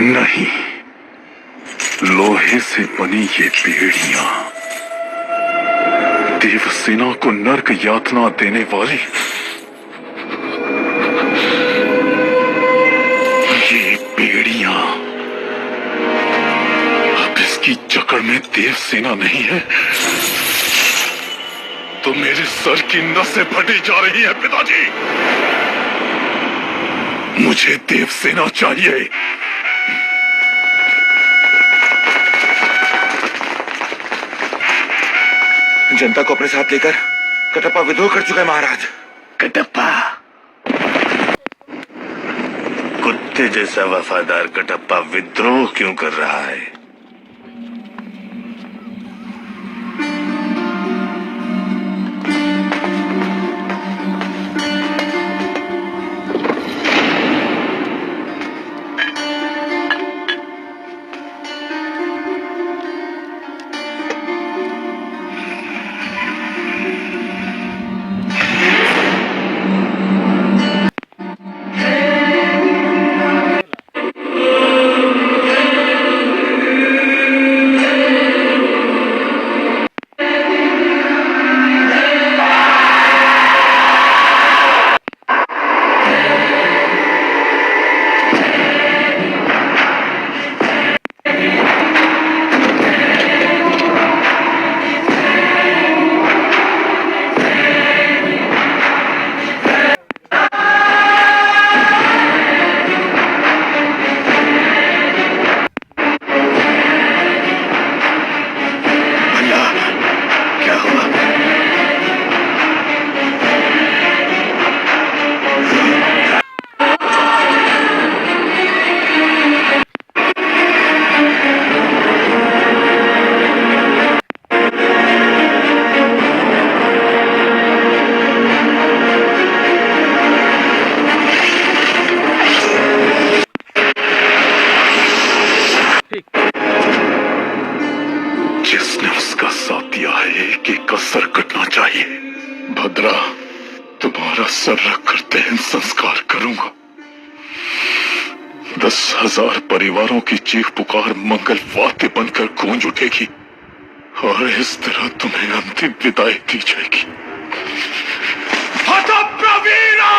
नहीं, लोहे से बनी ये बेड़ियां देवसेना को नर्क यातना देने वाली, ये बेड़ियां अब इसकी जकड़ में देवसेना नहीं है तो मेरे सर की नसें फटी जा रही हैं पिताजी। मुझे देवसेना चाहिए। जनता को अपने साथ लेकर कटप्पा विद्रोह कर चुका है महाराज। कटप्पा, कुत्ते जैसा वफादार कटप्पा विद्रोह क्यों कर रहा है? जिसने उसका साथ दिया है एक एक का सर कटना चाहिए। भद्रा, तुम्हारा सर रखकर दहन संस्कार करूंगा। 10,000 परिवारों की चीख पुकार मंगल वाद्य बनकर गूंज उठेगी और इस तरह तुम्हें अंतिम विदाई दी जाएगी। हतप्रवीरा!